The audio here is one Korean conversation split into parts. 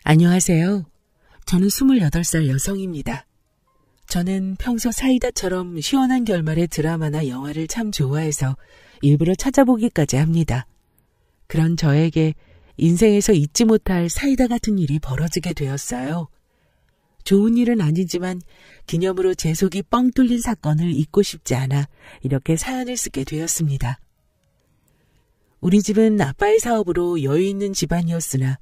안녕하세요. 저는 28살 여성입니다. 저는 평소 사이다처럼 시원한 결말의 드라마나 영화를 참 좋아해서 일부러 찾아보기까지 합니다. 그런 저에게 인생에서 잊지 못할 사이다 같은 일이 벌어지게 되었어요. 좋은 일은 아니지만 기념으로 제 속이 뻥 뚫린 사건을 잊고 싶지 않아 이렇게 사연을 쓰게 되었습니다. 우리 집은 아빠의 사업으로 여유 있는 집안이었으나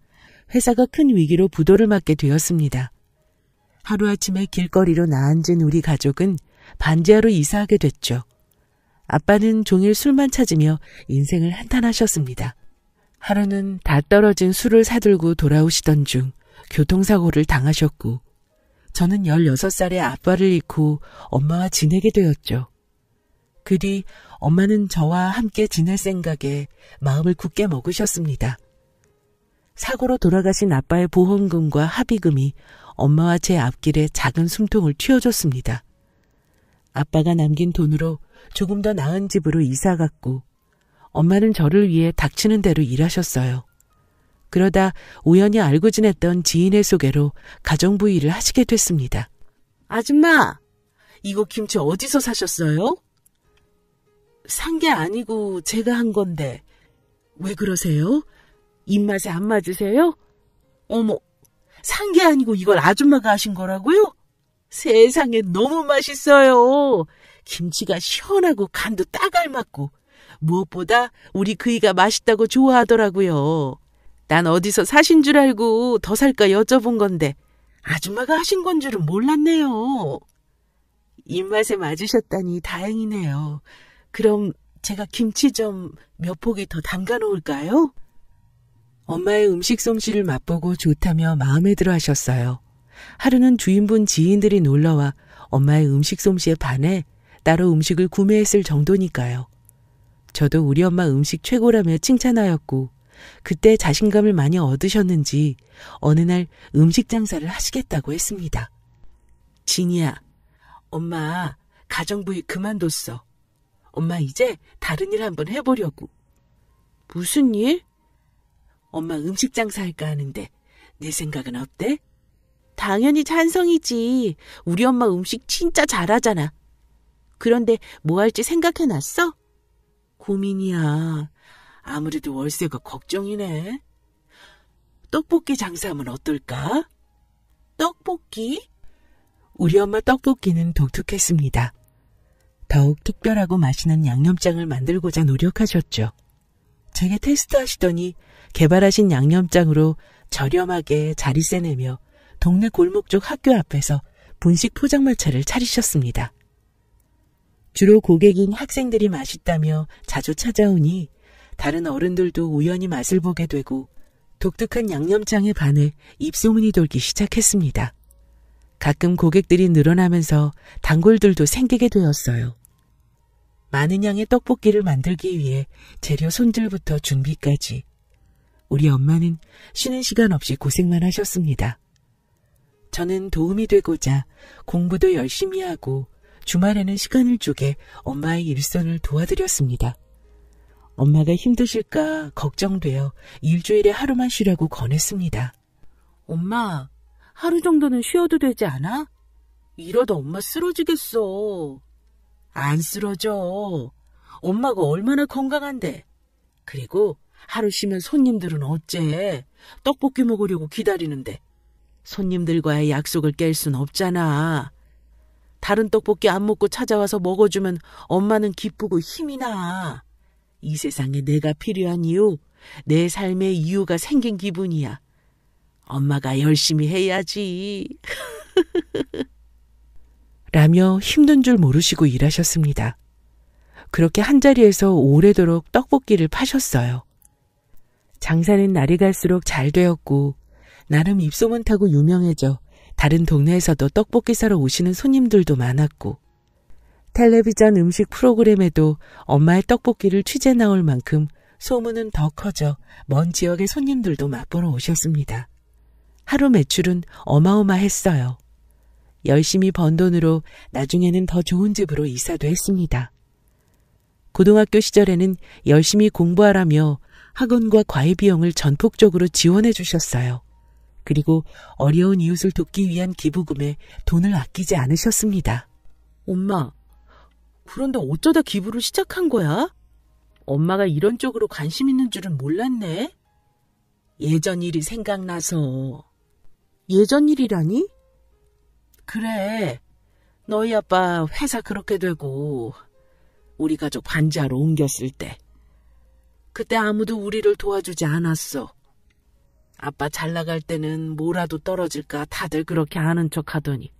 회사가 큰 위기로 부도를 맞게 되었습니다. 하루아침에 길거리로 나앉은 우리 가족은 반지하로 이사하게 됐죠. 아빠는 종일 술만 찾으며 인생을 한탄하셨습니다. 하루는 다 떨어진 술을 사들고 돌아오시던 중 교통사고를 당하셨고, 저는 16살에 아빠를 잃고 엄마와 지내게 되었죠. 그 뒤 엄마는 저와 함께 지낼 생각에 마음을 굳게 먹으셨습니다. 사고로 돌아가신 아빠의 보험금과 합의금이 엄마와 제 앞길에 작은 숨통을 틔워줬습니다. 아빠가 남긴 돈으로 조금 더 나은 집으로 이사 갔고, 엄마는 저를 위해 닥치는 대로 일하셨어요. 그러다 우연히 알고 지냈던 지인의 소개로 가정부 일을 하시게 됐습니다. 아줌마, 이거 김치 어디서 사셨어요? 산 게 아니고 제가 한 건데 왜 그러세요? 입맛에 안 맞으세요? 어머, 산 게 아니고 이걸 아줌마가 하신 거라고요? 세상에 너무 맛있어요. 김치가 시원하고 간도 딱 알맞고 무엇보다 우리 그이가 맛있다고 좋아하더라고요. 난 어디서 사신 줄 알고 더 살까 여쭤본 건데 아줌마가 하신 건 줄은 몰랐네요. 입맛에 맞으셨다니 다행이네요. 그럼 제가 김치 좀 몇 포기 더 담가 놓을까요? 엄마의 음식 솜씨를 맛보고 좋다며 마음에 들어 하셨어요. 하루는 주인분 지인들이 놀러와 엄마의 음식 솜씨에 반해 따로 음식을 구매했을 정도니까요. 저도 우리 엄마 음식 최고라며 칭찬하였고, 그때 자신감을 많이 얻으셨는지 어느 날 음식 장사를 하시겠다고 했습니다. 진이야, 엄마 가정부 일 그만뒀어. 엄마 이제 다른 일 한번 해보려고. 무슨 일? 엄마 음식 장사할까 하는데 내 생각은 어때? 당연히 찬성이지. 우리 엄마 음식 진짜 잘하잖아. 그런데 뭐 할지 생각해놨어? 고민이야. 아무래도 월세가 걱정이네. 떡볶이 장사하면 어떨까? 떡볶이? 우리 엄마 떡볶이는 독특했습니다. 더욱 특별하고 맛있는 양념장을 만들고자 노력하셨죠. 제게 테스트하시더니 개발하신 양념장으로 저렴하게 자리세 내며 동네 골목 쪽 학교 앞에서 분식 포장마차를 차리셨습니다. 주로 고객인 학생들이 맛있다며 자주 찾아오니 다른 어른들도 우연히 맛을 보게 되고 독특한 양념장에 반해 입소문이 돌기 시작했습니다. 가끔 고객들이 늘어나면서 단골들도 생기게 되었어요. 많은 양의 떡볶이를 만들기 위해 재료 손질부터 준비까지 우리 엄마는 쉬는 시간 없이 고생만 하셨습니다. 저는 도움이 되고자 공부도 열심히 하고 주말에는 시간을 쪼개 엄마의 일손을 도와드렸습니다. 엄마가 힘드실까 걱정되어 일주일에 하루만 쉬라고 권했습니다. 엄마, 하루 정도는 쉬어도 되지 않아? 이러다 엄마 쓰러지겠어. 안 쓰러져. 엄마가 얼마나 건강한데. 그리고 하루 쉬면 손님들은 어째? 떡볶이 먹으려고 기다리는데. 손님들과의 약속을 깰 순 없잖아. 다른 떡볶이 안 먹고 찾아와서 먹어주면 엄마는 기쁘고 힘이 나. 이 세상에 내가 필요한 이유, 내 삶의 이유가 생긴 기분이야. 엄마가 열심히 해야지. 라며 힘든 줄 모르시고 일하셨습니다. 그렇게 한자리에서 오래도록 떡볶이를 파셨어요. 장사는 날이 갈수록 잘 되었고 나름 입소문 타고 유명해져 다른 동네에서도 떡볶이 사러 오시는 손님들도 많았고, 텔레비전 음식 프로그램에도 엄마의 떡볶이를 취재 나올 만큼 소문은 더 커져 먼 지역의 손님들도 맛보러 오셨습니다. 하루 매출은 어마어마했어요. 열심히 번 돈으로 나중에는 더 좋은 집으로 이사도 했습니다. 고등학교 시절에는 열심히 공부하라며 학원과 과외 비용을 전폭적으로 지원해 주셨어요. 그리고 어려운 이웃을 돕기 위한 기부금에 돈을 아끼지 않으셨습니다. 엄마, 그런데 어쩌다 기부를 시작한 거야? 엄마가 이런 쪽으로 관심 있는 줄은 몰랐네. 예전 일이 생각나서. 예전 일이라니? 그래, 너희 아빠 회사 그렇게 되고 우리 가족 반지하로 옮겼을 때 그때 아무도 우리를 도와주지 않았어. 아빠 잘 나갈 때는 뭐라도 떨어질까 다들 그렇게 아는 척 하더니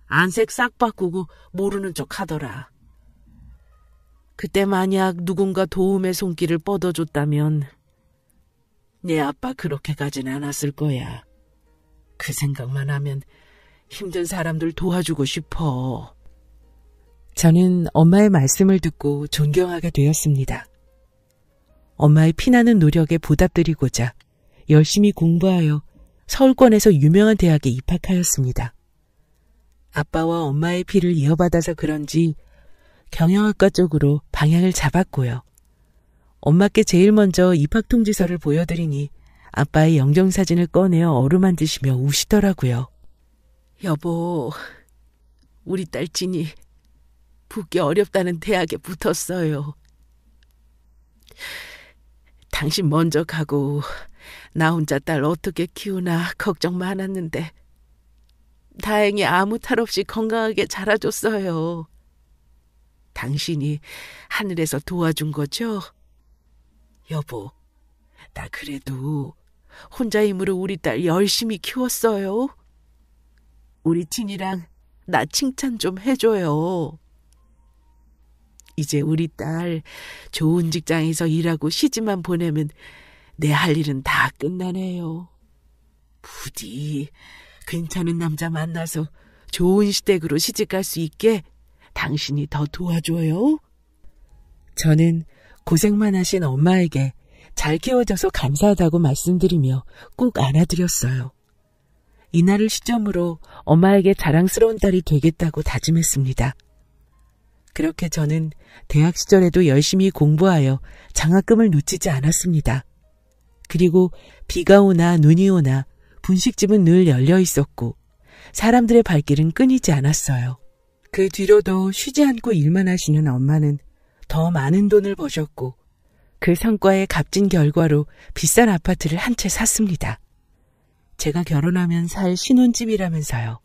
안색 싹 바꾸고 모르는 척 하더라. 그때 만약 누군가 도움의 손길을 뻗어줬다면 내 아빠 그렇게 가진 않았을 거야. 그 생각만 하면 힘든 사람들 도와주고 싶어. 저는 엄마의 말씀을 듣고 존경하게 되었습니다. 엄마의 피나는 노력에 보답드리고자 열심히 공부하여 서울권에서 유명한 대학에 입학하였습니다. 아빠와 엄마의 피를 이어받아서 그런지 경영학과 쪽으로 방향을 잡았고요. 엄마께 제일 먼저 입학 통지서를 보여드리니 아빠의 영정사진을 꺼내어 어루만지시며 우시더라고요. 여보, 우리 딸 진이 붙기 어렵다는 대학에 붙었어요. 당신 먼저 가고 나 혼자 딸 어떻게 키우나 걱정 많았는데 다행히 아무 탈 없이 건강하게 자라줬어요. 당신이 하늘에서 도와준 거죠? 여보, 나 그래도 혼자 힘으로 우리 딸 열심히 키웠어요. 우리 진이랑 나 칭찬 좀 해줘요. 이제 우리 딸 좋은 직장에서 일하고 시집만 보내면 내 할 일은 다 끝나네요. 부디 괜찮은 남자 만나서 좋은 시댁으로 시집갈 수 있게 당신이 더 도와줘요. 저는 고생만 하신 엄마에게 잘 키워줘서 감사하다고 말씀드리며 꼭 안아드렸어요. 이날을 시점으로 엄마에게 자랑스러운 딸이 되겠다고 다짐했습니다. 그렇게 저는 대학 시절에도 열심히 공부하여 장학금을 놓치지 않았습니다. 그리고 비가 오나 눈이 오나 분식집은 늘 열려 있었고 사람들의 발길은 끊이지 않았어요. 그 뒤로도 쉬지 않고 일만 하시는 엄마는 더 많은 돈을 버셨고 그 성과에 값진 결과로 비싼 아파트를 한 채 샀습니다. 제가 결혼하면 살 신혼집이라면서요.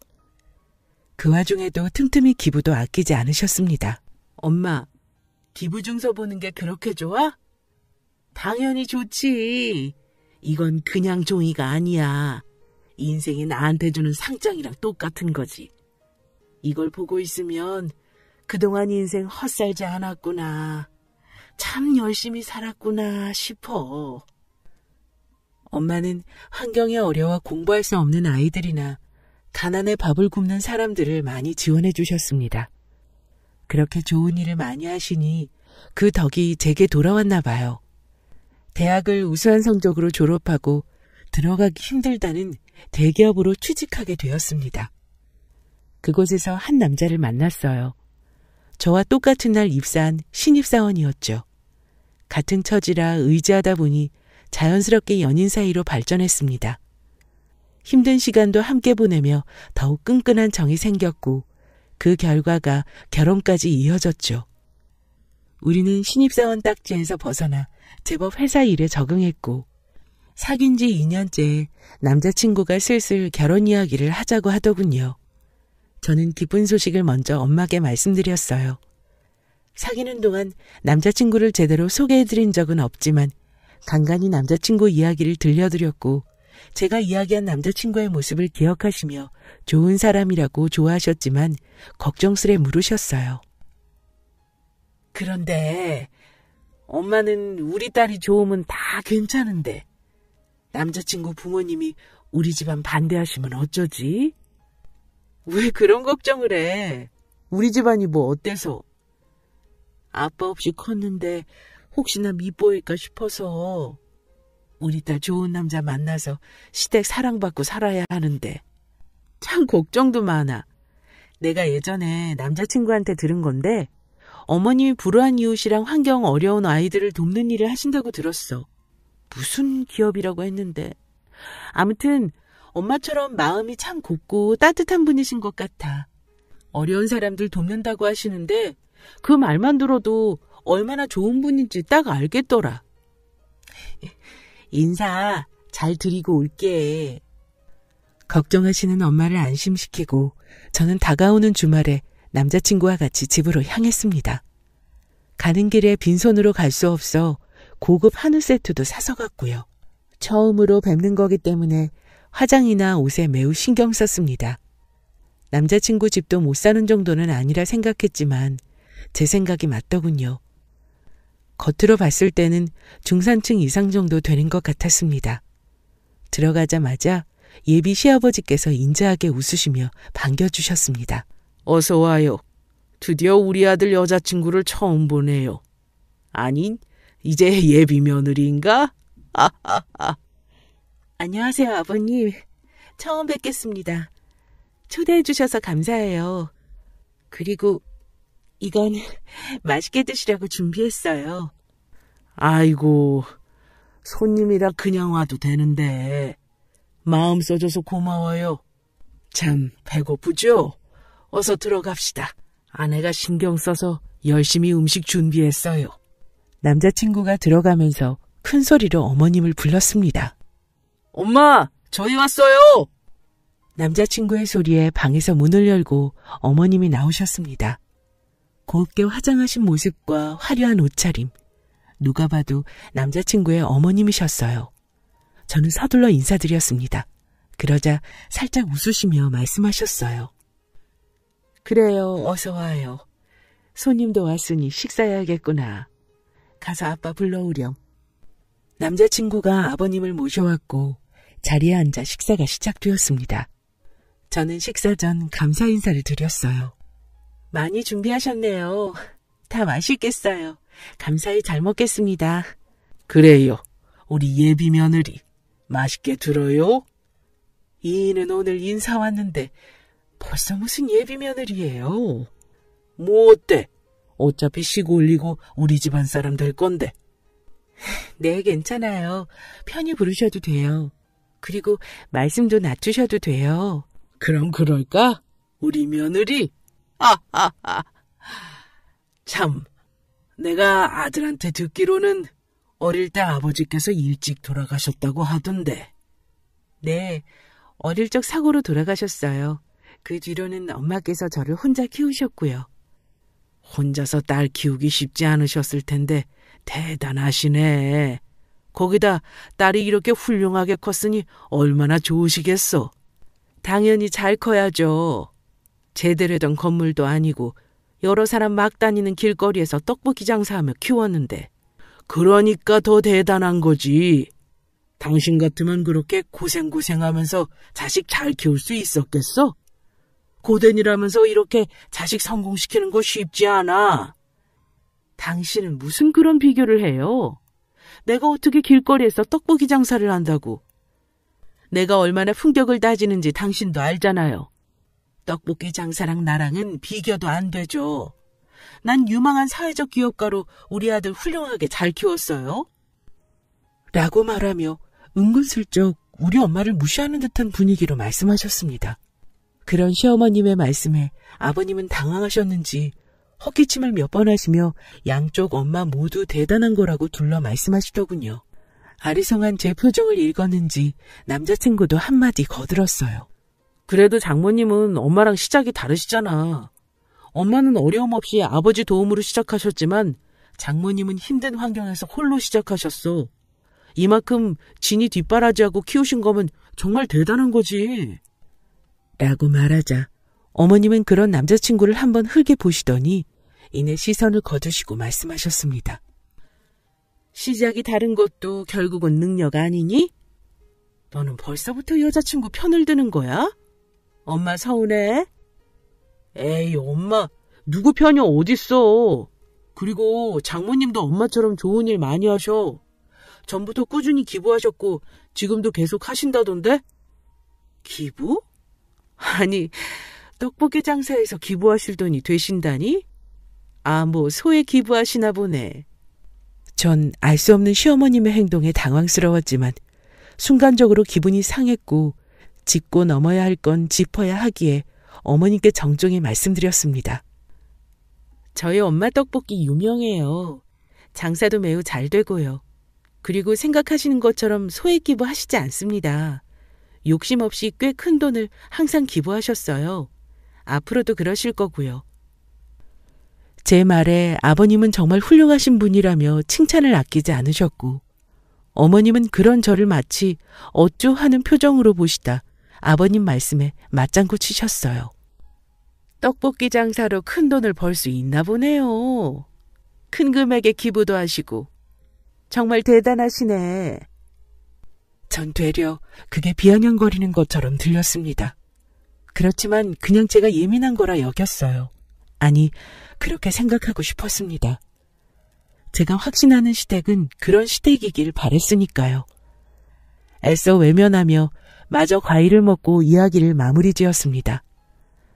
그 와중에도 틈틈이 기부도 아끼지 않으셨습니다. 엄마, 기부 증서 보는 게 그렇게 좋아? 당연히 좋지. 이건 그냥 종이가 아니야. 인생이 나한테 주는 상장이랑 똑같은 거지. 이걸 보고 있으면 그동안 인생 헛살지 않았구나. 참 열심히 살았구나 싶어. 엄마는 환경이 어려워 공부할 수 없는 아이들이나 가난에 밥을 굶는 사람들을 많이 지원해 주셨습니다. 그렇게 좋은 일을 많이 하시니 그 덕이 제게 돌아왔나 봐요. 대학을 우수한 성적으로 졸업하고 들어가기 힘들다는 대기업으로 취직하게 되었습니다. 그곳에서 한 남자를 만났어요. 저와 똑같은 날 입사한 신입사원이었죠. 같은 처지라 의지하다 보니 자연스럽게 연인 사이로 발전했습니다. 힘든 시간도 함께 보내며 더욱 끈끈한 정이 생겼고 그 결과가 결혼까지 이어졌죠. 우리는 신입사원 딱지에서 벗어나 제법 회사 일에 적응했고 사귄 지 2년째 남자친구가 슬슬 결혼 이야기를 하자고 하더군요. 저는 기쁜 소식을 먼저 엄마께 말씀드렸어요. 사귀는 동안 남자친구를 제대로 소개해드린 적은 없지만 간간히 남자친구 이야기를 들려드렸고 제가 이야기한 남자친구의 모습을 기억하시며 좋은 사람이라고 좋아하셨지만 걱정스레 물으셨어요. 그런데 엄마는 우리 딸이 좋으면 다 괜찮은데 남자친구 부모님이 우리 집안 반대하시면 어쩌지? 왜 그런 걱정을 해? 우리 집안이 뭐 어때서? 아빠 없이 컸는데 혹시나 밉보일까 싶어서 우리 딸 좋은 남자 만나서 시댁 사랑받고 살아야 하는데 참 걱정도 많아. 내가 예전에 남자친구한테 들은 건데 어머님이 불우한 이웃이랑 환경 어려운 아이들을 돕는 일을 하신다고 들었어. 무슨 기업이라고 했는데 아무튼 엄마처럼 마음이 참 곱고 따뜻한 분이신 것 같아. 어려운 사람들 돕는다고 하시는데 그 말만 들어도 얼마나 좋은 분인지 딱 알겠더라. 인사 잘 드리고 올게. 걱정하시는 엄마를 안심시키고 저는 다가오는 주말에 남자친구와 같이 집으로 향했습니다. 가는 길에 빈손으로 갈 수 없어 고급 한우 세트도 사서 갔고요. 처음으로 뵙는 거기 때문에 화장이나 옷에 매우 신경 썼습니다. 남자친구 집도 못 사는 정도는 아니라 생각했지만 제 생각이 맞더군요. 겉으로 봤을 때는 중산층 이상 정도 되는 것 같았습니다. 들어가자마자 예비 시아버지께서 인자하게 웃으시며 반겨주셨습니다. 어서 와요. 드디어 우리 아들 여자친구를 처음 보네요. 아니, 이제 예비 며느리인가? 안녕하세요, 아버님. 처음 뵙겠습니다. 초대해 주셔서 감사해요. 그리고 이건 맛있게 드시라고 준비했어요. 아이고, 손님이라 그냥 와도 되는데 마음 써줘서 고마워요. 참 배고프죠? 어서 들어갑시다. 아내가 신경 써서 열심히 음식 준비했어요. 남자친구가 들어가면서 큰 소리로 어머님을 불렀습니다. 엄마, 저희 왔어요! 남자친구의 소리에 방에서 문을 열고 어머님이 나오셨습니다. 곱게 화장하신 모습과 화려한 옷차림. 누가 봐도 남자친구의 어머님이셨어요. 저는 서둘러 인사드렸습니다. 그러자 살짝 웃으시며 말씀하셨어요. 그래요, 어서 와요. 손님도 왔으니 식사해야겠구나. 가서 아빠 불러오렴. 남자친구가 아버님을 모셔왔고 자리에 앉아 식사가 시작되었습니다. 저는 식사 전 감사 인사를 드렸어요. 많이 준비하셨네요. 다 맛있겠어요. 감사히 잘 먹겠습니다. 그래요. 우리 예비 며느리 맛있게 들어요? 이인은 오늘 인사 왔는데 벌써 무슨 예비 며느리예요? 뭐 어때? 어차피 시고 올리고 우리 집안 사람 될 건데. 네, 괜찮아요. 편히 부르셔도 돼요. 그리고 말씀도 낮추셔도 돼요. 그럼 그럴까? 우리 며느리? 참, 내가 아들한테 듣기로는 어릴 때 아버지께서 일찍 돌아가셨다고 하던데. 네, 어릴 적 사고로 돌아가셨어요. 그 뒤로는 엄마께서 저를 혼자 키우셨고요. 혼자서 딸 키우기 쉽지 않으셨을 텐데 대단하시네. 거기다 딸이 이렇게 훌륭하게 컸으니 얼마나 좋으시겠어. 당연히 잘 커야죠. 제대로 된 건물도 아니고 여러 사람 막 다니는 길거리에서 떡볶이 장사하며 키웠는데 그러니까 더 대단한 거지. 당신 같으면 그렇게 고생하면서 자식 잘 키울 수 있었겠어? 고된이라면서 이렇게 자식 성공시키는 거 쉽지 않아. 당신은 무슨 그런 비교를 해요? 내가 어떻게 길거리에서 떡볶이 장사를 한다고. 내가 얼마나 품격을 따지는지 당신도 알잖아요. 떡볶이 장사랑 나랑은 비교도 안 되죠. 난 유망한 사회적 기업가로 우리 아들 훌륭하게 잘 키웠어요. 라고 말하며 은근슬쩍 우리 엄마를 무시하는 듯한 분위기로 말씀하셨습니다. 그런 시어머님의 말씀에 아버님은 당황하셨는지 헛기침을 몇 번 하시며 양쪽 엄마 모두 대단한 거라고 둘러 말씀하시더군요. 아리송한 제 표정을 읽었는지 남자친구도 한마디 거들었어요. 그래도 장모님은 엄마랑 시작이 다르시잖아. 엄마는 어려움 없이 아버지 도움으로 시작하셨지만 장모님은 힘든 환경에서 홀로 시작하셨어. 이만큼 진이 뒷바라지하고 키우신 거면 정말 대단한 거지. 라고 말하자 어머님은 그런 남자친구를 한번 흘게 보시더니 이내 시선을 거두시고 말씀하셨습니다. 시작이 다른 것도 결국은 능력 아니니? 너는 벌써부터 여자친구 편을 드는 거야? 엄마 서운해? 에이, 엄마, 누구 편이 어딨어. 그리고 장모님도 엄마처럼 좋은 일 많이 하셔. 전부터 꾸준히 기부하셨고 지금도 계속 하신다던데? 기부? 아니, 떡볶이 장사에서 기부하실 돈이 되신다니? 아, 뭐 소에 기부하시나 보네. 전 알 수 없는 시어머님의 행동에 당황스러웠지만 순간적으로 기분이 상했고 짚고 넘어야 할 건 짚어야 하기에 어머님께 정중히 말씀드렸습니다. 저희 엄마 떡볶이 유명해요. 장사도 매우 잘 되고요. 그리고 생각하시는 것처럼 소액 기부하시지 않습니다. 욕심 없이 꽤 큰 돈을 항상 기부하셨어요. 앞으로도 그러실 거고요. 제 말에 아버님은 정말 훌륭하신 분이라며 칭찬을 아끼지 않으셨고 어머님은 그런 저를 마치 어쭈 하는 표정으로 보시다 아버님 말씀에 맞장구 치셨어요. 떡볶이 장사로 큰 돈을 벌 수 있나 보네요. 큰 금액의 기부도 하시고 정말 대단하시네. 전 되려 그게 비아냥거리는 것처럼 들렸습니다. 그렇지만 그냥 제가 예민한 거라 여겼어요. 아니, 그렇게 생각하고 싶었습니다. 제가 확신하는 시댁은 그런 시댁이길 바랬으니까요. 애써 외면하며 마저 과일을 먹고 이야기를 마무리 지었습니다.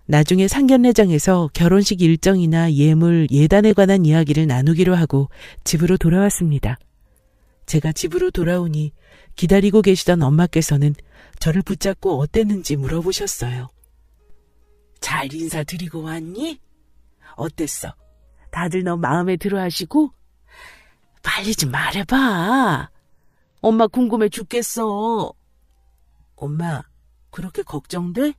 나중에 상견례장에서 결혼식 일정이나 예물, 예단에 관한 이야기를 나누기로 하고 집으로 돌아왔습니다. 제가 집으로 돌아오니 기다리고 계시던 엄마께서는 저를 붙잡고 어땠는지 물어보셨어요. 잘 인사드리고 왔니? 어땠어? 다들 너 마음에 들어 하시고? 빨리 좀 말해봐. 엄마 궁금해 죽겠어. 엄마, 그렇게 걱정돼?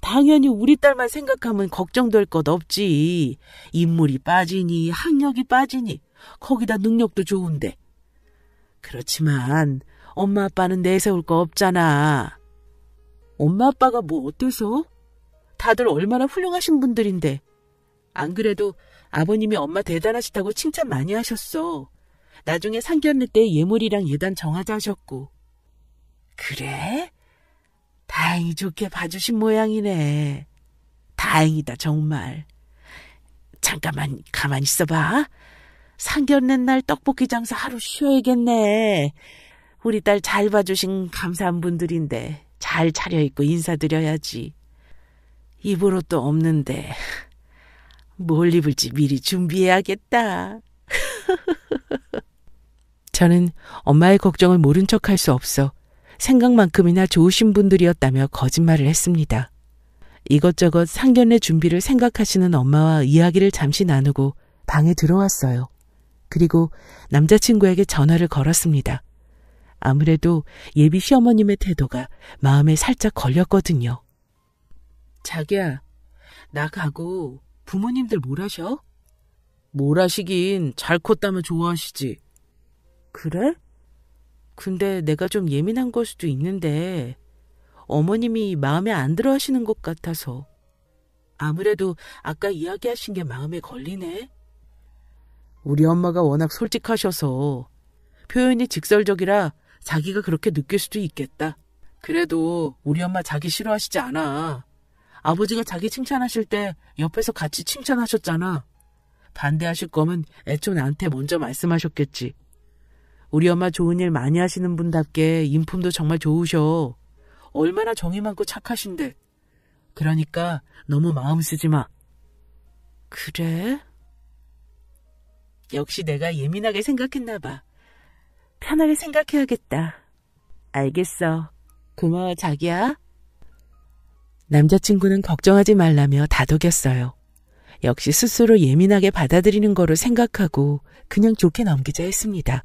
당연히 우리 딸만 생각하면 걱정될 것 없지. 인물이 빠지니 학력이 빠지니 거기다 능력도 좋은데. 그렇지만 엄마 아빠는 내세울 거 없잖아. 엄마 아빠가 뭐 어때서? 다들 얼마나 훌륭하신 분들인데. 안 그래도 아버님이 엄마 대단하시다고 칭찬 많이 하셨어. 나중에 상견례 때 예물이랑 예단 정하자 하셨고. 그래? 다행히 좋게 봐주신 모양이네. 다행이다 정말. 잠깐만 가만히 있어봐. 상견례 날 떡볶이 장사 하루 쉬어야겠네. 우리 딸 잘 봐주신 감사한 분들인데 잘 차려입고 인사드려야지. 입을 옷도 없는데 뭘 입을지 미리 준비해야겠다. 저는 엄마의 걱정을 모른 척할 수 없어 생각만큼이나 좋으신 분들이었다며 거짓말을 했습니다. 이것저것 상견례 준비를 생각하시는 엄마와 이야기를 잠시 나누고 방에 들어왔어요. 그리고 남자친구에게 전화를 걸었습니다. 아무래도 예비 시어머님의 태도가 마음에 살짝 걸렸거든요. 자기야, 나 가고 부모님들 뭘 하셔? 뭘 하시긴 잘 컸다면 좋아하시지. 그래? 근데 내가 좀 예민한 걸 수도 있는데 어머님이 마음에 안 들어 하시는 것 같아서. 아무래도 아까 이야기하신 게 마음에 걸리네. 우리 엄마가 워낙 솔직하셔서 표현이 직설적이라 자기가 그렇게 느낄 수도 있겠다. 그래도 우리 엄마 자기 싫어하시지 않아. 아버지가 자기 칭찬하실 때 옆에서 같이 칭찬하셨잖아. 반대하실 거면 애초 나한테 먼저 말씀하셨겠지. 우리 엄마 좋은 일 많이 하시는 분답게 인품도 정말 좋으셔. 얼마나 정이 많고 착하신데. 그러니까 너무 마음 쓰지 마. 그래? 역시 내가 예민하게 생각했나 봐. 편하게 생각해야겠다. 알겠어. 고마워 자기야. 남자친구는 걱정하지 말라며 다독였어요. 역시 스스로 예민하게 받아들이는 거로 생각하고 그냥 좋게 넘기자 했습니다.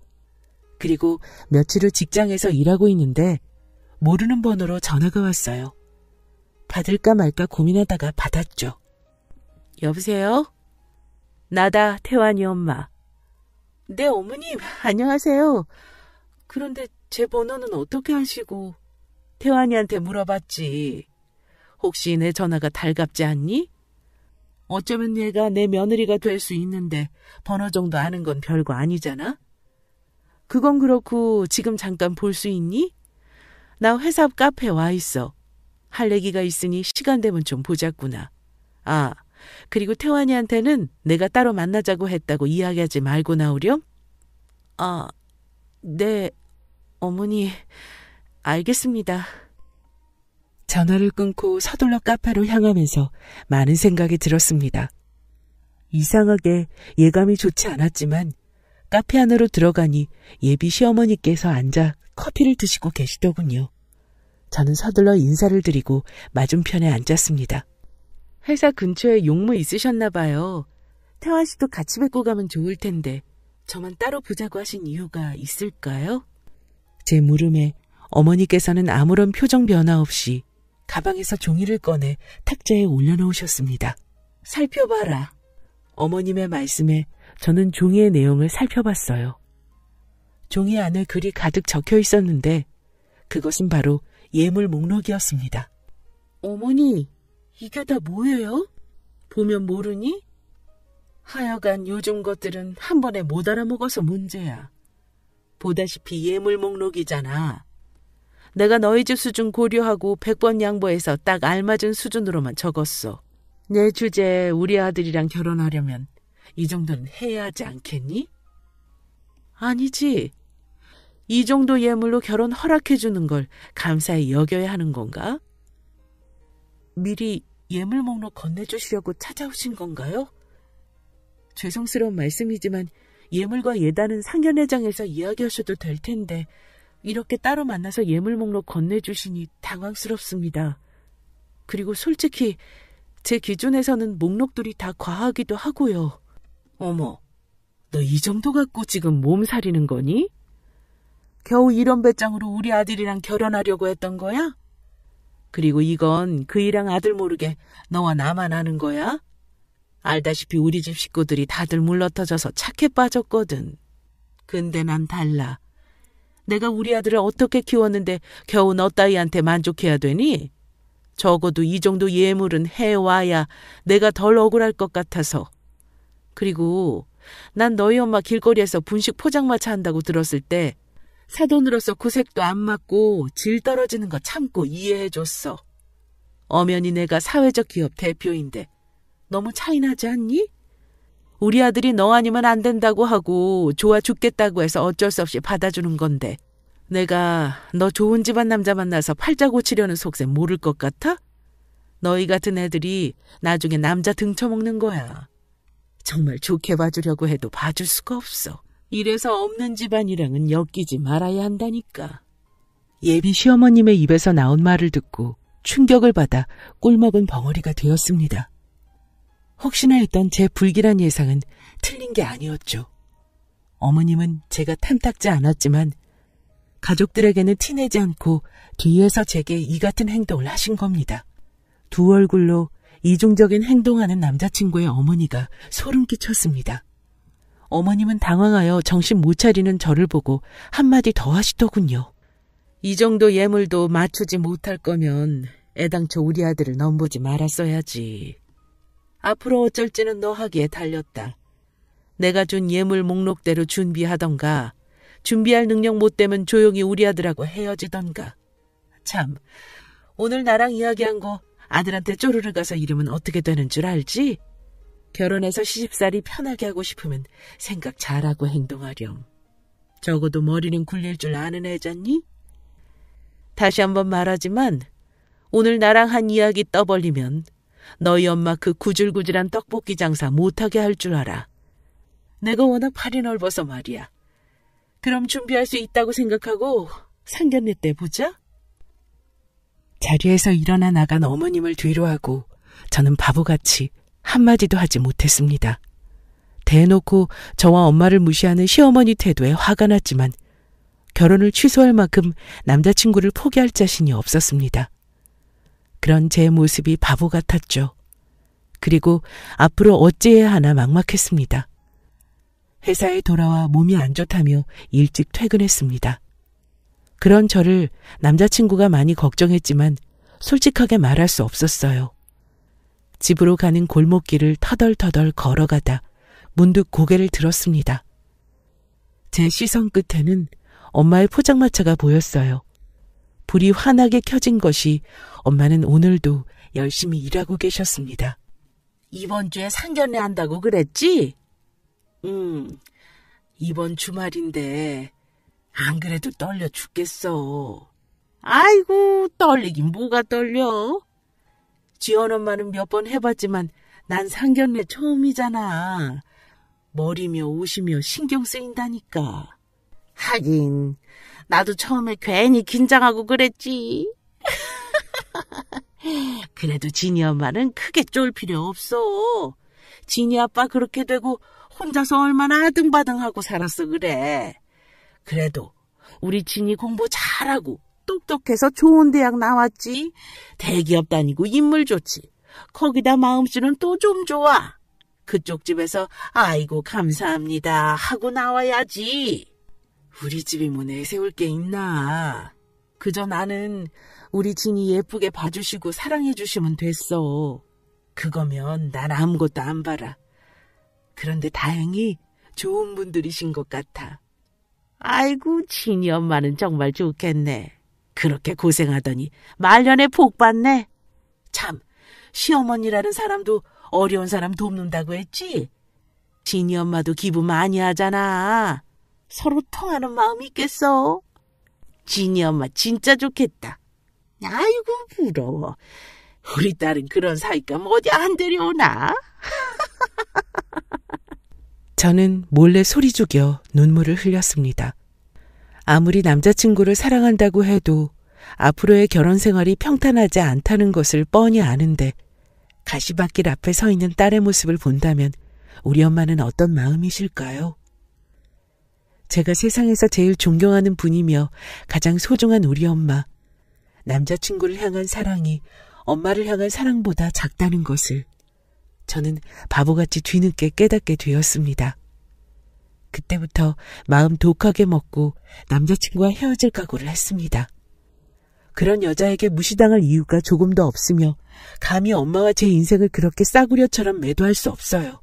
그리고 며칠 후 직장에서 일하고 있는데 모르는 번호로 전화가 왔어요. 받을까 말까 고민하다가 받았죠. 여보세요? 나다, 태환이 엄마. 네, 어머님, 안녕하세요. 그런데 제 번호는 어떻게 아시고? 태환이한테 물어봤지. 혹시 내 전화가 달갑지 않니? 어쩌면 얘가 내 며느리가 될 수 있는데 번호 정도 아는 건 별거 아니잖아? 그건 그렇고 지금 잠깐 볼 수 있니? 나 회사 앞 카페에 와 있어. 할 얘기가 있으니 시간 되면 좀 보자꾸나. 아, 그리고 태환이한테는 내가 따로 만나자고 했다고 이야기하지 말고 나오렴? 아, 네, 어머니, 알겠습니다. 전화를 끊고 서둘러 카페로 향하면서 많은 생각이 들었습니다. 이상하게 예감이 좋지 않았지만 카페 안으로 들어가니 예비 시어머니께서 앉아 커피를 드시고 계시더군요. 저는 서둘러 인사를 드리고 맞은편에 앉았습니다. 회사 근처에 용무 있으셨나 봐요. 태환 씨도 같이 뵙고 가면 좋을 텐데 저만 따로 보자고 하신 이유가 있을까요? 제 물음에 어머니께서는 아무런 표정 변화 없이 가방에서 종이를 꺼내 탁자에 올려놓으셨습니다. 살펴봐라. 어머님의 말씀에 저는 종이의 내용을 살펴봤어요. 종이 안에 글이 가득 적혀 있었는데 그것은 바로 예물 목록이었습니다. 어머니, 이게 다 뭐예요? 보면 모르니? 하여간 요즘 것들은 한 번에 못 알아먹어서 문제야. 보다시피 예물 목록이잖아. 내가 너희 집 수준 고려하고 100번 양보해서 딱 알맞은 수준으로만 적었어. 내 주제에 우리 아들이랑 결혼하려면 이 정도는 해야 하지 않겠니? 아니지. 이 정도 예물로 결혼 허락해주는 걸 감사히 여겨야 하는 건가? 미리 예물 목록 건네주시려고 찾아오신 건가요? 죄송스러운 말씀이지만 예물과 예단은 상견례장에서 이야기하셔도 될 텐데 이렇게 따로 만나서 예물 목록 건네주시니 당황스럽습니다. 그리고 솔직히 제 기준에서는 목록들이 다 과하기도 하고요. 어머, 너 이 정도 갖고 지금 몸살이는 거니? 겨우 이런 배짱으로 우리 아들이랑 결혼하려고 했던 거야? 그리고 이건 그이랑 아들 모르게 너와 나만 아는 거야? 알다시피 우리 집 식구들이 다들 물러터져서 착해 빠졌거든. 근데 난 달라. 내가 우리 아들을 어떻게 키웠는데 겨우 너 따위한테 만족해야 되니? 적어도 이 정도 예물은 해와야 내가 덜 억울할 것 같아서. 그리고 난 너희 엄마 길거리에서 분식 포장마차 한다고 들었을 때 사돈으로서 구색도 안 맞고 질 떨어지는 거 참고 이해해줬어. 엄연히 내가 사회적 기업 대표인데 너무 차이나지 않니? 우리 아들이 너 아니면 안 된다고 하고 좋아 죽겠다고 해서 어쩔 수 없이 받아주는 건데 내가 너 좋은 집안 남자 만나서 팔자 고치려는 속셈 모를 것 같아? 너희 같은 애들이 나중에 남자 등쳐먹는 거야. 정말 좋게 봐주려고 해도 봐줄 수가 없어. 이래서 없는 집안이랑은 엮이지 말아야 한다니까. 예비 시어머님의 입에서 나온 말을 듣고 충격을 받아 꿀먹은 벙어리가 되었습니다. 혹시나 했던 제 불길한 예상은 틀린 게 아니었죠. 어머님은 제가 탐탁지 않았지만 가족들에게는 티내지 않고 뒤에서 제게 이 같은 행동을 하신 겁니다. 두 얼굴로 이중적인 행동하는 남자친구의 어머니가 소름 끼쳤습니다. 어머님은 당황하여 정신 못 차리는 저를 보고 한마디 더 하시더군요. 이 정도 예물도 맞추지 못할 거면 애당초 우리 아들을 넘보지 말았어야지. 앞으로 어쩔지는 너 하기에 달렸다. 내가 준 예물 목록대로 준비하던가 준비할 능력 못 되면 조용히 우리 아들하고 헤어지던가. 참, 오늘 나랑 이야기한 거 아들한테 쪼르르 가서 이러면 어떻게 되는 줄 알지? 결혼해서 시집살이 편하게 하고 싶으면 생각 잘하고 행동하렴. 적어도 머리는 굴릴 줄 아는 애잖니? 다시 한번 말하지만 오늘 나랑 한 이야기 떠벌리면 너희 엄마 그 구질구질한 떡볶이 장사 못하게 할 줄 알아. 내가 워낙 팔이 넓어서 말이야. 그럼 준비할 수 있다고 생각하고 상견례 때 보자. 자리에서 일어나 나간 어머님을 뒤로하고 저는 바보같이 한마디도 하지 못했습니다. 대놓고 저와 엄마를 무시하는 시어머니 태도에 화가 났지만 결혼을 취소할 만큼 남자친구를 포기할 자신이 없었습니다. 그런 제 모습이 바보 같았죠. 그리고 앞으로 어찌해야 하나 막막했습니다. 회사에 돌아와 몸이 안 좋다며 일찍 퇴근했습니다. 그런 저를 남자친구가 많이 걱정했지만 솔직하게 말할 수 없었어요. 집으로 가는 골목길을 터덜터덜 걸어가다 문득 고개를 들었습니다. 제 시선 끝에는 엄마의 포장마차가 보였어요. 불이 환하게 켜진 것이 엄마는 오늘도 열심히 일하고 계셨습니다. 이번 주에 상견례 한다고 그랬지? 이번 주말인데 안 그래도 떨려 죽겠어. 아이고, 떨리긴 뭐가 떨려. 지연 엄마는 몇 번 해봤지만 난 상견례 처음이잖아. 머리며 옷이며 신경 쓰인다니까. 하긴 나도 처음에 괜히 긴장하고 그랬지. 그래도 진이 엄마는 크게 쫄 필요 없어. 진이 아빠 그렇게 되고 혼자서 얼마나 아등바등하고 살았어 그래. 그래도 우리 진이 공부 잘하고 똑똑해서 좋은 대학 나왔지. 대기업 다니고 인물 좋지. 거기다 마음씨는 또 좀 좋아. 그쪽 집에서 아이고 감사합니다 하고 나와야지. 우리 집이 뭐 내세울 게 있나. 그저 나는 우리 진이 예쁘게 봐주시고 사랑해주시면 됐어. 그거면 난 아무것도 안 바라. 그런데 다행히 좋은 분들이신 것 같아. 아이고 진이 엄마는 정말 좋겠네. 그렇게 고생하더니 말년에 복 받네. 참, 시어머니라는 사람도 어려운 사람 돕는다고 했지? 진이 엄마도 기부 많이 하잖아. 서로 통하는 마음이 있겠어. 진이 엄마 진짜 좋겠다. 아이고 부러워. 우리 딸은 그런 사이감 어디 안 데려오나? 저는 몰래 소리 죽여 눈물을 흘렸습니다. 아무리 남자친구를 사랑한다고 해도 앞으로의 결혼 생활이 평탄하지 않다는 것을 뻔히 아는데 가시밭길 앞에 서 있는 딸의 모습을 본다면 우리 엄마는 어떤 마음이실까요? 제가 세상에서 제일 존경하는 분이며 가장 소중한 우리 엄마. 남자친구를 향한 사랑이 엄마를 향한 사랑보다 작다는 것을 저는 바보같이 뒤늦게 깨닫게 되었습니다. 그때부터 마음 독하게 먹고 남자친구와 헤어질 각오를 했습니다. 그런 여자에게 무시당할 이유가 조금도 없으며 감히 엄마와 제 인생을 그렇게 싸구려처럼 매도할 수 없어요.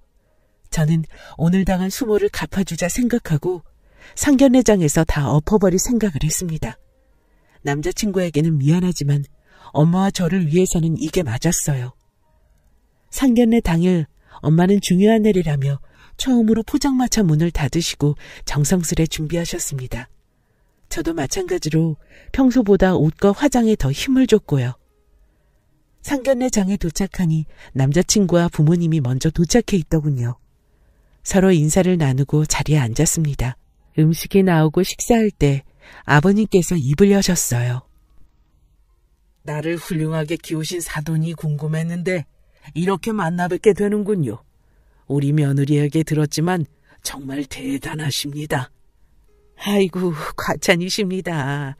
저는 오늘 당한 수모를 갚아주자 생각하고 상견례장에서 다 엎어버릴 생각을 했습니다. 남자친구에게는 미안하지만 엄마와 저를 위해서는 이게 맞았어요. 상견례 당일 엄마는 중요한 날이라며 처음으로 포장마차 문을 닫으시고 정성스레 준비하셨습니다. 저도 마찬가지로 평소보다 옷과 화장에 더 힘을 줬고요. 상견례장에 도착하니 남자친구와 부모님이 먼저 도착해 있더군요. 서로 인사를 나누고 자리에 앉았습니다. 음식이 나오고 식사할 때 아버님께서 입을 여셨어요. 나를 훌륭하게 키우신 사돈이 궁금했는데 이렇게 만나 뵙게 되는군요. 우리 며느리에게 들었지만 정말 대단하십니다. 아이고, 과찬이십니다.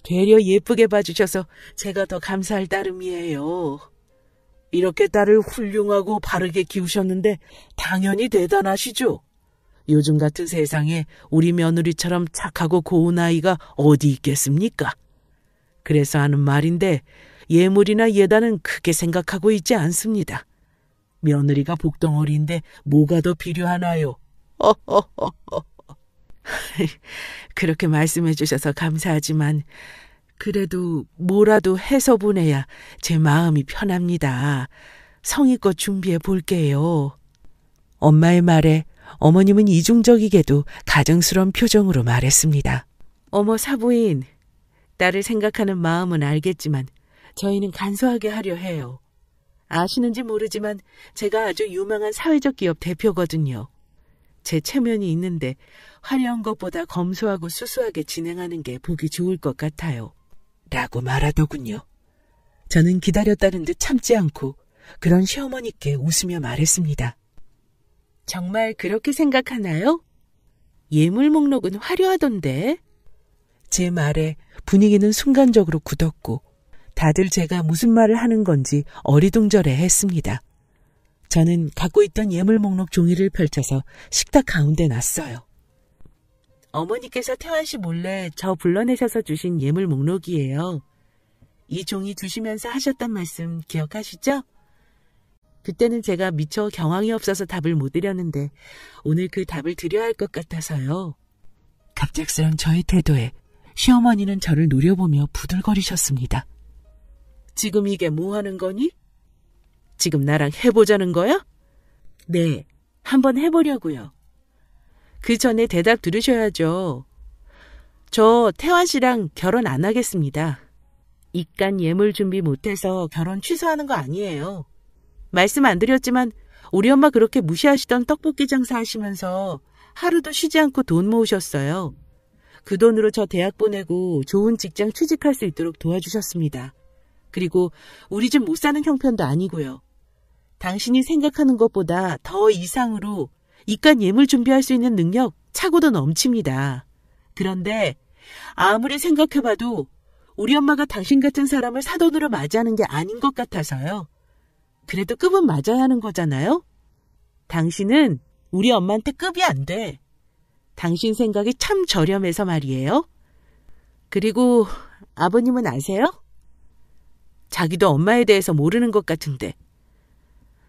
되려 예쁘게 봐주셔서 제가 더 감사할 따름이에요. 이렇게 딸을 훌륭하고 바르게 키우셨는데 당연히 대단하시죠. 요즘 같은 세상에 우리 며느리처럼 착하고 고운 아이가 어디 있겠습니까? 그래서 하는 말인데 예물이나 예단은 크게 생각하고 있지 않습니다. 며느리가 복덩어리인데 뭐가 더 필요하나요? 그렇게 말씀해 주셔서 감사하지만 그래도 뭐라도 해서 보내야 제 마음이 편합니다. 성의껏 준비해 볼게요. 엄마의 말에 어머님은 이중적이게도 가증스러운 표정으로 말했습니다. 어머 사부인, 딸을 생각하는 마음은 알겠지만 저희는 간소하게 하려 해요. 아시는지 모르지만 제가 아주 유명한 사회적 기업 대표거든요. 제 체면이 있는데 화려한 것보다 검소하고 수수하게 진행하는 게 보기 좋을 것 같아요. 라고 말하더군요. 저는 기다렸다는 듯 참지 않고 그런 시어머니께 웃으며 말했습니다. 정말 그렇게 생각하나요? 예물 목록은 화려하던데. 제 말에 분위기는 순간적으로 굳었고 다들 제가 무슨 말을 하는 건지 어리둥절해 했습니다. 저는 갖고 있던 예물 목록 종이를 펼쳐서 식탁 가운데 놨어요. 어머니께서 태환 씨 몰래 저 불러내셔서 주신 예물 목록이에요. 이 종이 두시면서 하셨단 말씀 기억하시죠? 그때는 제가 미처 경황이 없어서 답을 못 드렸는데 오늘 그 답을 드려야 할 것 같아서요. 갑작스런 저의 태도에 시어머니는 저를 노려보며 부들거리셨습니다. 지금 이게 뭐 하는 거니? 지금 나랑 해보자는 거야? 네, 한번 해보려고요. 그 전에 대답 들으셔야죠. 저 태환 씨랑 결혼 안 하겠습니다. 입간 예물 준비 못해서 결혼 취소하는 거 아니에요. 말씀 안 드렸지만 우리 엄마 그렇게 무시하시던 떡볶이 장사 하시면서 하루도 쉬지 않고 돈 모으셨어요. 그 돈으로 저 대학 보내고 좋은 직장 취직할 수 있도록 도와주셨습니다. 그리고 우리 집 못 사는 형편도 아니고요. 당신이 생각하는 것보다 더 이상으로 이깟 예물 준비할 수 있는 능력 차고도 넘칩니다. 그런데 아무리 생각해봐도 우리 엄마가 당신 같은 사람을 사돈으로 맞이하는 게 아닌 것 같아서요. 그래도 급은 맞아야 하는 거잖아요? 당신은 우리 엄마한테 급이 안 돼. 당신 생각이 참 저렴해서 말이에요. 그리고 아버님은 아세요? 자기도 엄마에 대해서 모르는 것 같은데.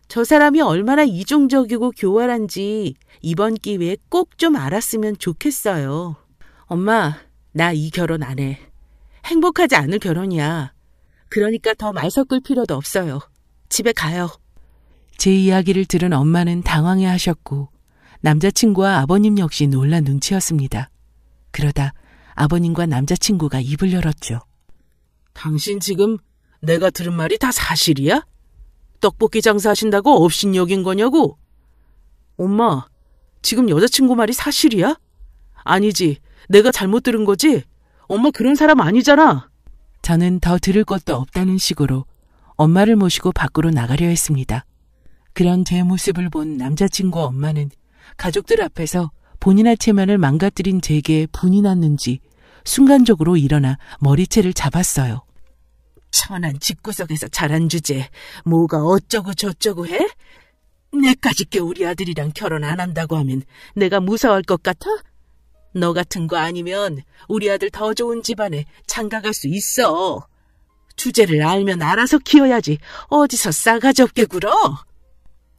저 사람이 얼마나 이중적이고 교활한지 이번 기회에 꼭 좀 알았으면 좋겠어요. 엄마, 나 이 결혼 안 해. 행복하지 않을 결혼이야. 그러니까 더 말 섞을 필요도 없어요. 집에 가요. 제 이야기를 들은 엄마는 당황해하셨고 남자친구와 아버님 역시 놀란 눈치였습니다. 그러다 아버님과 남자친구가 입을 열었죠. 당신 지금 내가 들은 말이 다 사실이야? 떡볶이 장사하신다고 업신여긴 거냐고? 엄마, 지금 여자친구 말이 사실이야? 아니지, 내가 잘못 들은 거지? 엄마 그런 사람 아니잖아. 저는 더 들을 것도 없다는 식으로 엄마를 모시고 밖으로 나가려 했습니다. 그런 제 모습을 본 남자친구 엄마는 가족들 앞에서 본인의 체면을 망가뜨린 제게 분이 났는지 순간적으로 일어나 머리채를 잡았어요. 천한 집구석에서 자란 주제 뭐가 어쩌고 저쩌고 해? 내까지 게 우리 아들이랑 결혼 안 한다고 하면 내가 무서워할 것 같아? 너 같은 거 아니면 우리 아들 더 좋은 집안에 장가갈 수 있어. 주제를 알면 알아서 키워야지 어디서 싸가지 없게 굴어.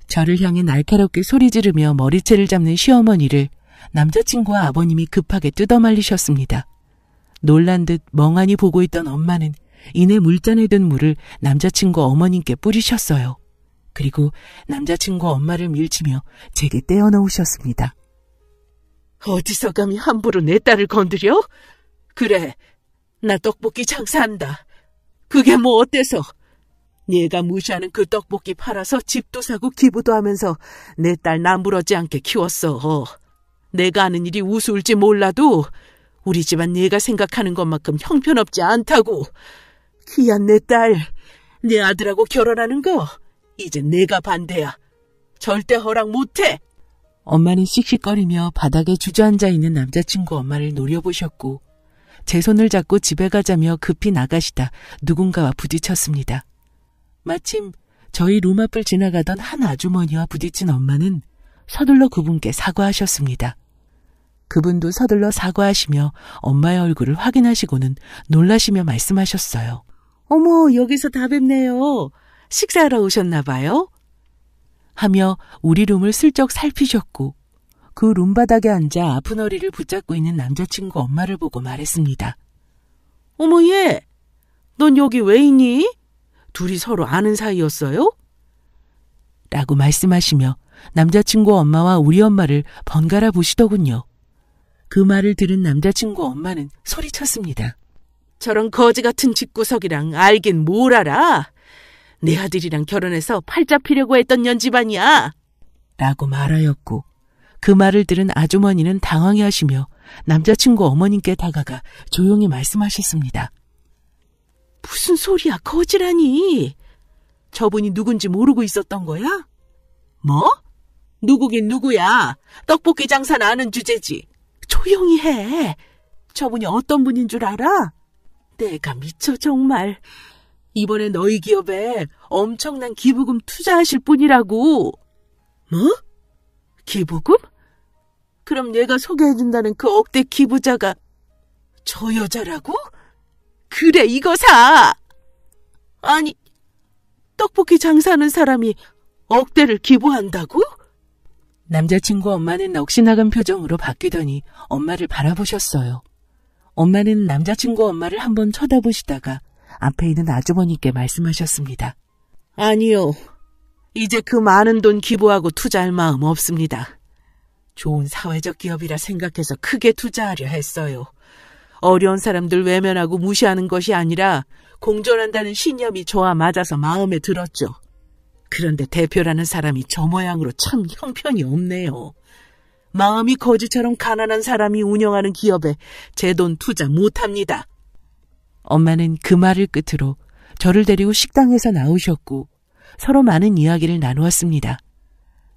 저를 향해 날카롭게 소리 지르며 머리채를 잡는 시어머니를 남자친구와 아버님이 급하게 뜯어말리셨습니다. 놀란 듯 멍하니 보고 있던 엄마는 이내 물잔에 든 물을 남자친구 어머님께 뿌리셨어요. 그리고 남자친구 엄마를 밀치며 제게 떼어놓으셨습니다. 어디서 감히 함부로 내 딸을 건드려? 그래, 나 떡볶이 장사한다. 그게 뭐 어때서? 네가 무시하는 그 떡볶이 팔아서 집도 사고 기부도 하면서 내 딸 나무러지 않게 키웠어. 내가 하는 일이 우스울지 몰라도 우리 집안 네가 생각하는 것만큼 형편없지 않다고. 귀한 내 딸, 내 아들하고 결혼하는 거 이제 내가 반대야. 절대 허락 못해. 엄마는 씩씩거리며 바닥에 주저앉아 있는 남자친구 엄마를 노려보셨고 제 손을 잡고 집에 가자며 급히 나가시다 누군가와 부딪혔습니다. 마침 저희 룸 앞을 지나가던 한 아주머니와 부딪힌 엄마는 서둘러 그분께 사과하셨습니다. 그분도 서둘러 사과하시며 엄마의 얼굴을 확인하시고는 놀라시며 말씀하셨어요. 어머, 여기서 다 뵙네요. 식사하러 오셨나 봐요? 하며 우리 룸을 슬쩍 살피셨고 그 룸바닥에 앉아 아픈 허리를 붙잡고 있는 남자친구 엄마를 보고 말했습니다. 어머, 얘, 넌 여기 왜 있니? 둘이 서로 아는 사이였어요? 라고 말씀하시며 남자친구 엄마와 우리 엄마를 번갈아 보시더군요. 그 말을 들은 남자친구 엄마는 소리쳤습니다. 저런 거지 같은 집구석이랑 알긴 뭘 알아? 내 아들이랑 결혼해서 팔자 피려고 했던 년집안이야. 라고 말하였고 그 말을 들은 아주머니는 당황해하시며 남자친구 어머님께 다가가 조용히 말씀하셨습니다. 무슨 소리야, 거지라니. 저분이 누군지 모르고 있었던 거야? 뭐? 누구긴 누구야. 떡볶이 장사는 아는 주제지. 조용히 해. 저분이 어떤 분인 줄 알아? 내가 미쳐 정말. 이번에 너희 기업에 엄청난 기부금 투자하실 분이라고. 뭐? 기부금? 그럼 내가 소개해준다는 그 억대 기부자가 저 여자라고? 그래, 이거 사! 아니, 떡볶이 장사하는 사람이 억대를 기부한다고? 남자친구 엄마는 넋이나간 표정으로 바뀌더니 엄마를 바라보셨어요. 엄마는 남자친구 엄마를 한번 쳐다보시다가 앞에 있는 아주머니께 말씀하셨습니다. 아니요. 이제 그 많은 돈 기부하고 투자할 마음 없습니다. 좋은 사회적 기업이라 생각해서 크게 투자하려 했어요. 어려운 사람들 외면하고 무시하는 것이 아니라 공존한다는 신념이 저와 맞아서 마음에 들었죠. 그런데 대표라는 사람이 저 모양으로 참 형편이 없네요. 마음이 거지처럼 가난한 사람이 운영하는 기업에 제 돈 투자 못합니다. 엄마는 그 말을 끝으로 저를 데리고 식당에서 나오셨고 서로 많은 이야기를 나누었습니다.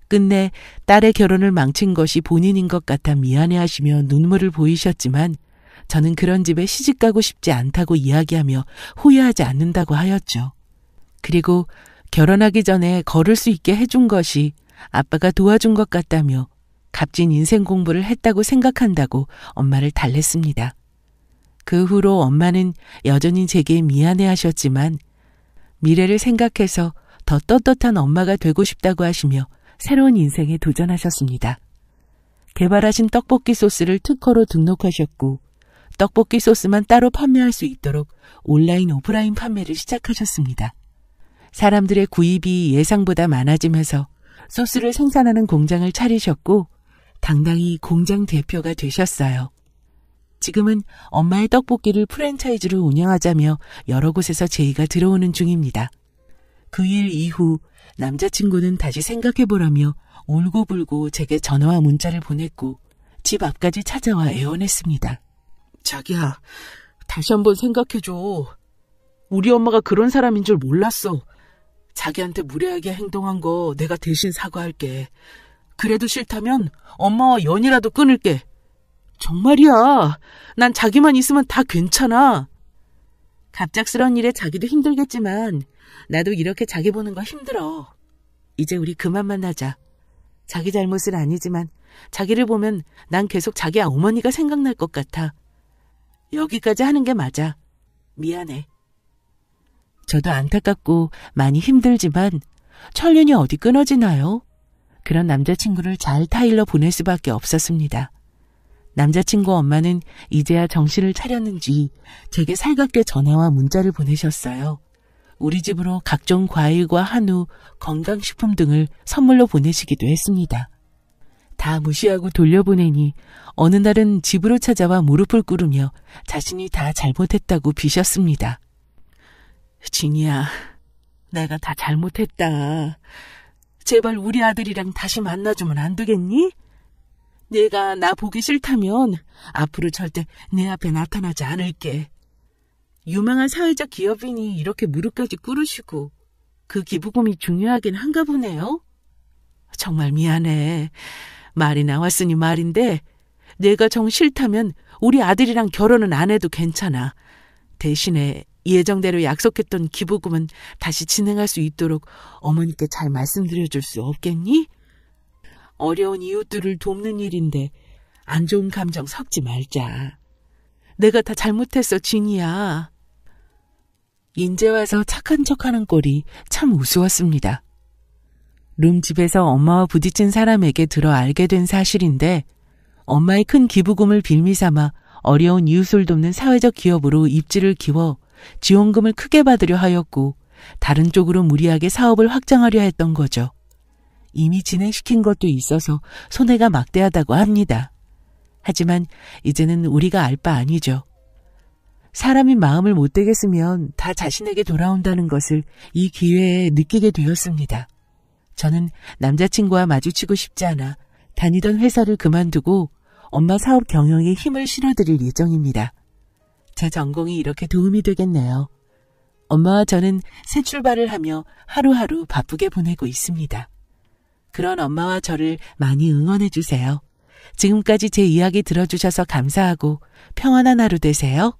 끝내 딸의 결혼을 망친 것이 본인인 것 같아 미안해하시며 눈물을 보이셨지만 저는 그런 집에 시집가고 싶지 않다고 이야기하며 후회하지 않는다고 하였죠. 그리고 결혼하기 전에 걸을 수 있게 해준 것이 아빠가 도와준 것 같다며 값진 인생 공부를 했다고 생각한다고 엄마를 달랬습니다. 그 후로 엄마는 여전히 제게 미안해하셨지만 미래를 생각해서 더 떳떳한 엄마가 되고 싶다고 하시며 새로운 인생에 도전하셨습니다. 개발하신 떡볶이 소스를 특허로 등록하셨고 떡볶이 소스만 따로 판매할 수 있도록 온라인 오프라인 판매를 시작하셨습니다. 사람들의 구입이 예상보다 많아지면서 소스를 생산하는 공장을 차리셨고 당당히 공장 대표가 되셨어요. 지금은 엄마의 떡볶이를 프랜차이즈로 운영하자며 여러 곳에서 제의가 들어오는 중입니다. 그 일 이후 남자친구는 다시 생각해보라며 울고불고 제게 전화와 문자를 보냈고 집 앞까지 찾아와 애원했습니다. 자기야, 다시 한번 생각해줘. 우리 엄마가 그런 사람인 줄 몰랐어. 자기한테 무례하게 행동한 거 내가 대신 사과할게. 그래도 싫다면 엄마와 연이라도 끊을게. 정말이야. 난 자기만 있으면 다 괜찮아. 갑작스러운 일에 자기도 힘들겠지만 나도 이렇게 자기 보는 거 힘들어. 이제 우리 그만 만나자. 자기 잘못은 아니지만 자기를 보면 난 계속 자기 어머니가 생각날 것 같아. 여기까지 하는 게 맞아. 미안해. 저도 안타깝고 많이 힘들지만 천륜이 어디 끊어지나요? 그런 남자친구를 잘 타일러 보낼 수밖에 없었습니다. 남자친구 엄마는 이제야 정신을 차렸는지 제게 살갑게 전화와 문자를 보내셨어요. 우리 집으로 각종 과일과 한우, 건강식품 등을 선물로 보내시기도 했습니다. 다 무시하고 돌려보내니 어느 날은 집으로 찾아와 무릎을 꿇으며 자신이 다 잘못했다고 비셨습니다. 진이야, 내가 다 잘못했다. 제발 우리 아들이랑 다시 만나주면 안 되겠니? 내가 나 보기 싫다면 앞으로 절대 내 앞에 나타나지 않을게. 유망한 사회적 기업인이 이렇게 무릎까지 꿇으시고 그 기부금이 중요하긴 한가 보네요. 정말 미안해. 말이 나왔으니 말인데 내가 정 싫다면 우리 아들이랑 결혼은 안 해도 괜찮아. 대신에 예정대로 약속했던 기부금은 다시 진행할 수 있도록 어머니께 잘 말씀드려줄 수 없겠니? 어려운 이웃들을 돕는 일인데 안 좋은 감정 섞지 말자. 내가 다 잘못했어, 진이야. 인제 와서 착한 척하는 꼴이 참 우스웠습니다. 룸집에서 엄마와 부딪힌 사람에게 들어 알게 된 사실인데 엄마의 큰 기부금을 빌미삼아 어려운 이웃을 돕는 사회적 기업으로 입지를 키워 지원금을 크게 받으려 하였고 다른 쪽으로 무리하게 사업을 확장하려 했던 거죠. 이미 진행시킨 것도 있어서 손해가 막대하다고 합니다. 하지만 이제는 우리가 알 바 아니죠. 사람이 마음을 못되게 쓰면 다 자신에게 돌아온다는 것을 이 기회에 느끼게 되었습니다. 저는 남자친구와 마주치고 싶지 않아 다니던 회사를 그만두고 엄마 사업 경영에 힘을 실어드릴 예정입니다. 제 전공이 이렇게 도움이 되겠네요. 엄마와 저는 새 출발을 하며 하루하루 바쁘게 보내고 있습니다. 그런 엄마와 저를 많이 응원해 주세요. 지금까지 제 이야기 들어주셔서 감사하고 평안한 하루 되세요.